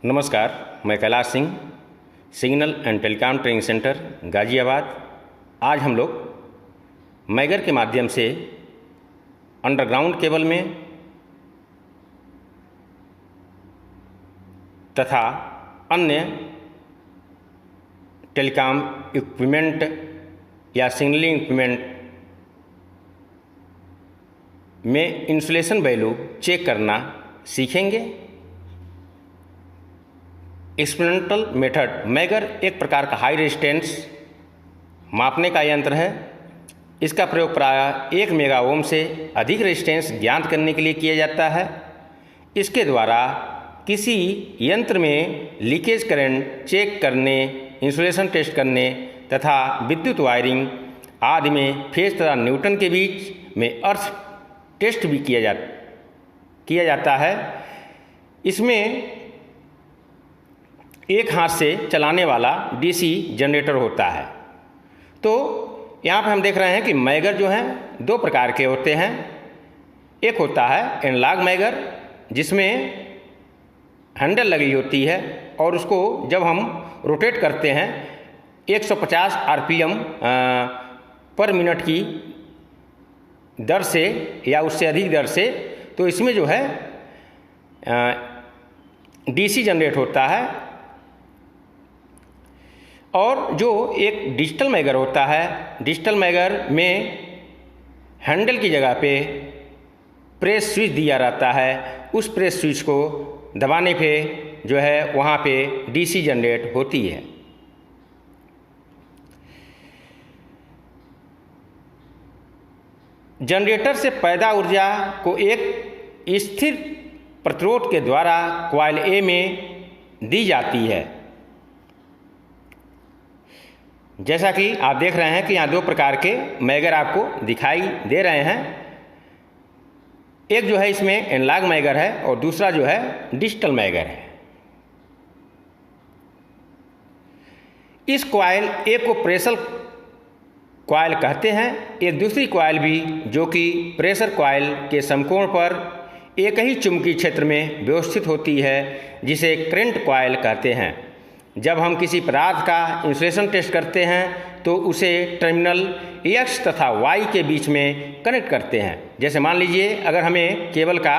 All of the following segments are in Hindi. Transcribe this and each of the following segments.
नमस्कार, मैं Kailash Singh, signal and telecom training centre Ghaziabad. आज हम लोग मैगर के माध्यम से अंडरग्राउंड केबल में तथा अन्य टेलीकॉम इक्विपमेंट या सिग्नलिंग इक्विपमेंट में इंसुलेशन वैल्यू चेक करना सीखेंगे। Experimental method. मैगर एक प्रकार का हाई रेजिस्टेंस मापने का यंत्र है। इसका प्रयोग प्रायः 1 मेगा ओम से अधिक रेजिस्टेंस ज्ञात करने के लिए किया जाता है। इसके द्वारा किसी यंत्र में लीकेज करंट चेक करने, इंसुलेशन टेस्ट करने तथा विद्युत वायरिंग आदि में फेज तथा न्यूटन के बीच में अर्थ टेस्ट भी किया जाता है। इसमें एक हाथ से चलाने वाला डीसी जनरेटर होता है। तो यहाँ पर हम देख रहे हैं कि मैगर जो हैं 2 प्रकार के होते हैं। एक होता है एनालॉग मैगर, जिसमें हैंडल लगी होती है और उसको जब हम रोटेट करते हैं 150 आरपीएम पर मिनट की दर से या उससे अधिक दर से, तो इसमें जो है डीसी जनरेट होता है। और जो एक डिजिटल मैगर होता है, डिजिटल मैगर में हैंडल की जगह पे प्रेस स्विच दिया रहता है। उस प्रेस स्विच को दबाने पे जो है वहाँ पे डीसी जनरेट होती है। जनरेटर से पैदा ऊर्जा को एक स्थिर प्रतिरोध के द्वारा कॉइल ए में दी जाती है। जैसा कि आप देख रहे हैं कि यहाँ 2 प्रकार के मैगर आपको दिखाई दे रहे हैं। एक जो है इसमें एनालॉग मैगर है और दूसरा जो है डिजिटल मैगर है। इस कॉइल ए को प्रेशर कॉइल कहते हैं। एक दूसरी कॉइल भी जो कि प्रेशर कॉइल के समकोण पर एक ही चुंबकीय क्षेत्र में व्यवस्थित होती है, जिसे करंट कॉइल कहते हैं। जब हम किसी पदार्थ का इंसुलेशन टेस्ट करते हैं तो उसे टर्मिनल X तथा Y के बीच में कनेक्ट करते हैं। जैसे मान लीजिए अगर हमें केबल का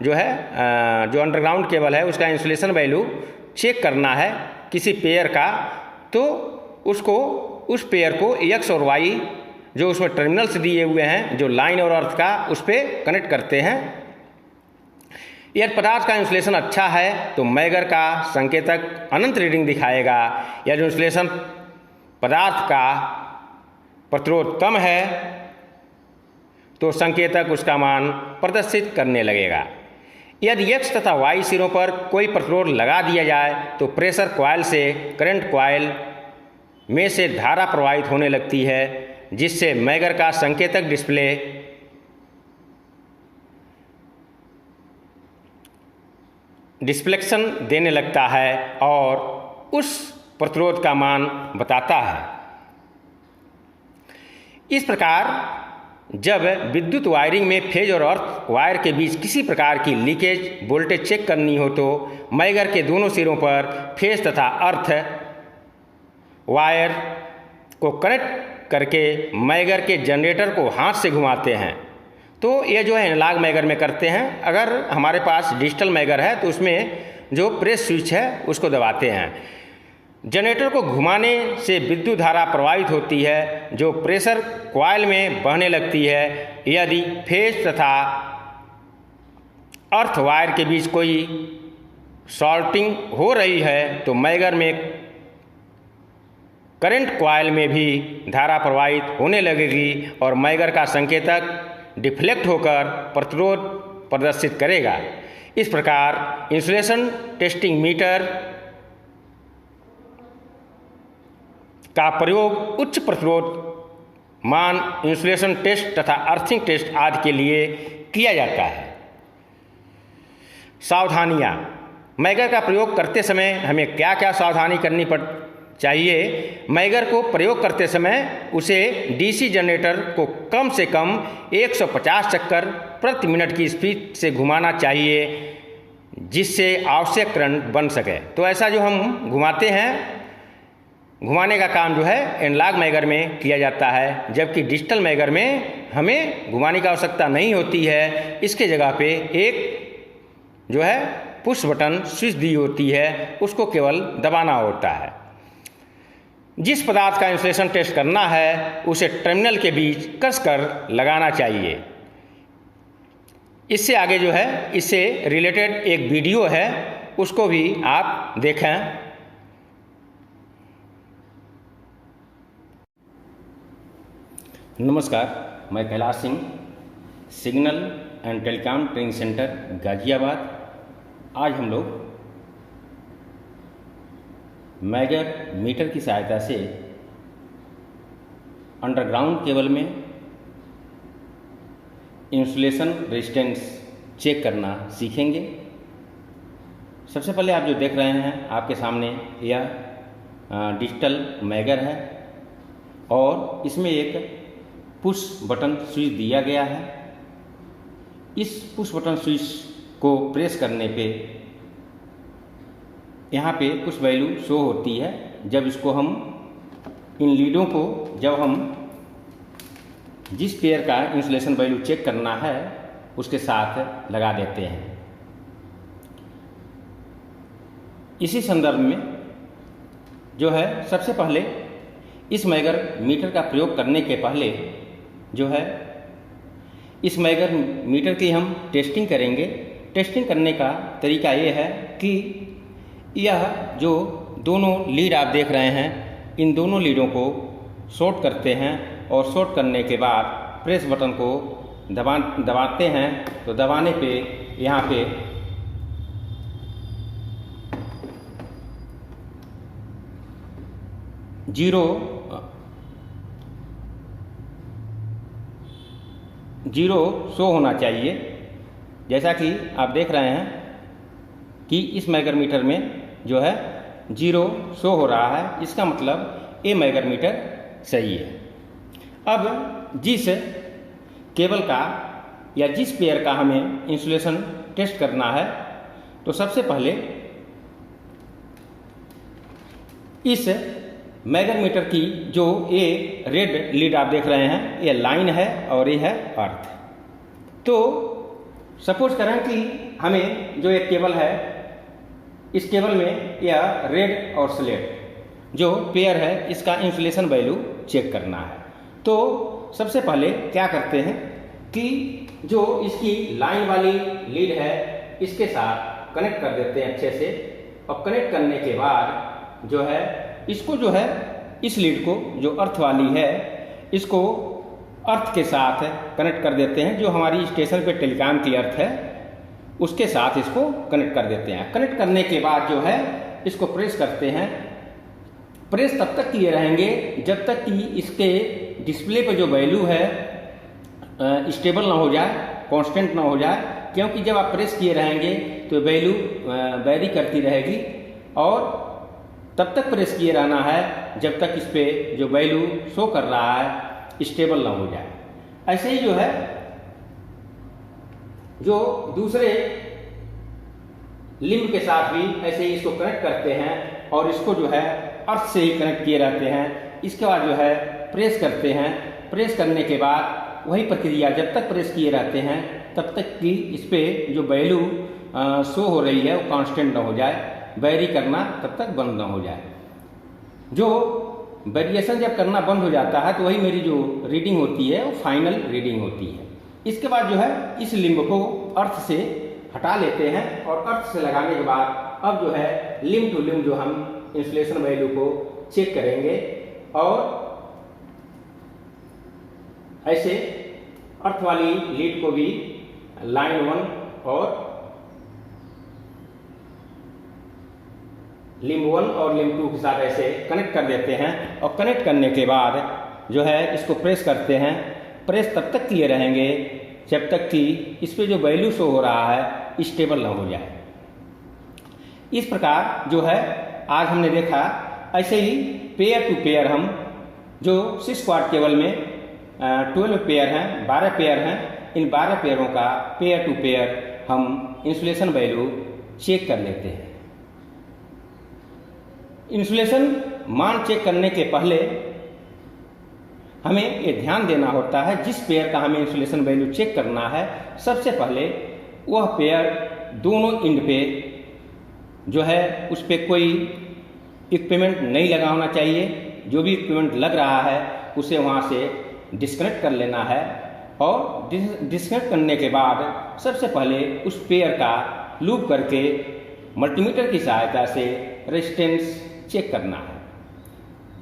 जो है जो अंडरग्राउंड केबल है उसका इंसुलेशन वैल्यू चेक करना है किसी पेयर का, तो उस पेयर को X और Y जो उसमें टर्मिनल्स दिए हुए हैं, जो लाइन और अर्थ का, उस पर कनेक्ट करते हैं। यदि पदार्थ का इंसुलेशन अच्छा है तो मैगर का संकेतक अनंत रीडिंग दिखाएगा। यदि इंसुलेशन पदार्थ का प्रतिरोध कम है तो संकेतक उसका मान प्रदर्शित करने लगेगा। यदि X तथा Y सिरों पर कोई प्रतिरोध लगा दिया जाए तो प्रेशर कॉइल से करंट कॉइल में से धारा प्रवाहित होने लगती है, जिससे मैगर का संकेतक डिस्प्ले डिस्प्लेक्शन देने लगता है और उस प्रतिरोध का मान बताता है। इस प्रकार जब विद्युत वायरिंग में फेज और अर्थ वायर के बीच किसी प्रकार की लीकेज वोल्टेज चेक करनी हो तो मैगर के दोनों सिरों पर फेज तथा अर्थ वायर को कनेक्ट करके मैगर के जनरेटर को हाथ से घुमाते हैं। तो ये जो है एनालॉग मैगर में करते हैं। अगर हमारे पास डिजिटल मैगर है तो उसमें जो प्रेस स्विच है उसको दबाते हैं। जनरेटर को घुमाने से विद्युत धारा प्रवाहित होती है जो प्रेशर कॉइल में बहने लगती है। यदि फेज तथा अर्थ वायर के बीच कोई शॉर्टिंग हो रही है तो मैगर में करंट कॉइल में भी धारा प्रवाहित होने लगेगी और मैगर का संकेतक डिफ्लेक्ट होकर प्रतिरोध प्रदर्शित करेगा। इस प्रकार इंसुलेशन टेस्टिंग मीटर का प्रयोग उच्च प्रतिरोध मान इंसुलेशन टेस्ट तथा अर्थिंग टेस्ट आदि के लिए किया जाता है। सावधानियाँ। मैगर का प्रयोग करते समय हमें क्या क्या सावधानी करनी चाहिए। मैगर को प्रयोग करते समय उसे डीसी जनरेटर को कम से कम 150 चक्कर प्रति मिनट की स्पीड से घुमाना चाहिए। जिससे आवश्यक करंट बन सके। तो ऐसा जो हम घुमाते हैं, घुमाने का काम जो है एनालॉग मैगर में किया जाता है, जबकि डिजिटल मैगर में हमें घुमाने की आवश्यकता नहीं होती है। इसके जगह पे एक जो है पुश बटन स्विच दी होती है, उसको केवल दबाना होता है। जिस पदार्थ का इंसुलेशन टेस्ट करना है उसे टर्मिनल के बीच कसकर लगाना चाहिए। इससे आगे जो है इससे रिलेटेड एक वीडियो है, उसको भी आप देखें। नमस्कार, मैं Kailash Singh, signal and telecom training centre Ghaziabad. आज हम लोग मैगर मीटर की सहायता से अंडरग्राउंड केबल में इंसुलेशन रेजिस्टेंस चेक करना सीखेंगे। सबसे पहले आप जो देख रहे हैं आपके सामने यह डिजिटल मैगर है और इसमें एक पुश बटन स्विच दिया गया है। इस पुश बटन स्विच को प्रेस करने पे यहाँ पे कुछ वैल्यू शो होती है। जब इसको हम इन लीडों को जब हम जिस पेयर का इंसुलेशन वैल्यू चेक करना है उसके साथ लगा देते हैं। इसी संदर्भ में जो है सबसे पहले इस मैगर मीटर का प्रयोग करने के पहले जो है इस मैगर मीटर की हम टेस्टिंग करेंगे। टेस्टिंग करने का तरीका ये है कि यह जो दोनों लीड आप देख रहे हैं, इन दोनों लीडों को शॉर्ट करते हैं और शॉर्ट करने के बाद प्रेस बटन को दबाते हैं। तो दबाने पे यहाँ पे जीरो शो होना चाहिए। जैसा कि आप देख रहे हैं कि इस मैगर मीटर में जो है 0 शो हो रहा है, इसका मतलब ये मैगर मीटर सही है। अब जिस केबल का या जिस पेयर का हमें इंसुलेशन टेस्ट करना है, तो सबसे पहले इस मैगर मीटर की जो ये रेड लीड आप देख रहे हैं, ये लाइन है और ये है अर्थ। तो सपोज करें कि हमें जो एक केबल है, इस केबल में यह रेड और स्लेट जो पेयर है इसका इंसुलेशन वैल्यू चेक करना है। तो सबसे पहले क्या करते हैं कि जो इसकी लाइन वाली लीड है इसके साथ कनेक्ट कर देते हैं अच्छे से, और कनेक्ट करने के बाद जो है इसको जो है इस लीड को जो अर्थ वाली है इसको अर्थ के साथ कनेक्ट कर देते हैं। जो हमारी स्टेशन पे टेलीकॉम की अर्थ है उसके साथ इसको कनेक्ट कर देते हैं। कनेक्ट करने के बाद जो है इसको प्रेस करते हैं। प्रेस तब तक किए रहेंगे जब तक कि इसके डिस्प्ले पे जो वैल्यू है स्टेबल ना हो जाए, कांस्टेंट ना हो जाए, क्योंकि जब आप प्रेस किए रहेंगे तो वैल्यू वेरी करती रहेगी और तब तक प्रेस किए रहना है जब तक इस पे जो वैल्यू शो कर रहा है स्टेबल ना हो जाए। ऐसे ही जो है जो दूसरे लिंब के साथ भी ऐसे ही इसको कनेक्ट करते हैं और इसको जो है अर्थ से ही कनेक्ट किए रहते हैं। इसके बाद जो है प्रेस करते हैं। प्रेस करने के बाद वही प्रक्रिया जब तक प्रेस किए रहते हैं तब तक कि इस पे जो वैल्यू शो हो रही है वो कांस्टेंट ना हो जाए, वेरी करना तब तक बंद ना हो जाए। जो वेरिएशन जब करना बंद हो जाता है तो वही मेरी जो रीडिंग होती है वो फाइनल रीडिंग होती है। इसके बाद जो है इस लिंब को अर्थ से हटा लेते हैं और अर्थ से लगाने के बाद अब जो है लिंब टू लिंब जो हम इंसुलेशन वैल्यू को चेक करेंगे और ऐसे अर्थ वाली लीड को भी लाइन 1 और लिंब 1 और लिंब 2 के साथ ऐसे कनेक्ट कर देते हैं और कनेक्ट करने के बाद जो है इसको प्रेस करते हैं। प्रेस तब तक किए रहेंगे जब तक कि इस पे जो वैल्यू शो हो रहा है स्टेबल ना हो जाए। इस प्रकार जो है आज हमने देखा, ऐसे ही पेयर टू पेयर हम जो 6 क्वाड केबल में 12 पेयर हैं, 12 पेयर हैं, इन 12 पेयरों का पेयर टू पेयर हम इंसुलेशन वैल्यू चेक कर लेते हैं। इंसुलेशन मान चेक करने के पहले हमें ये ध्यान देना होता है, जिस पेयर का हमें इंसुलेशन वैल्यू चेक करना है, सबसे पहले वह पेयर दोनों इंड पे जो है उस पर कोई इक्विपमेंट नहीं लगा होना चाहिए। जो भी इक्विपमेंट लग रहा है उसे वहाँ से डिस्कनेक्ट कर लेना है, और डिस्कनेक्ट करने के बाद सबसे पहले उस पेयर का लूप करके मल्टीमीटर की सहायता से रेजिस्टेंस चेक करना है।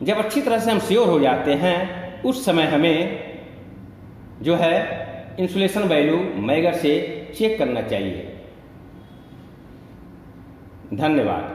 जब अच्छी तरह से हम श्योर हो जाते हैं उस समय हमें जो है इंसुलेशन वैल्यू मेगर से चेक करना चाहिए। धन्यवाद।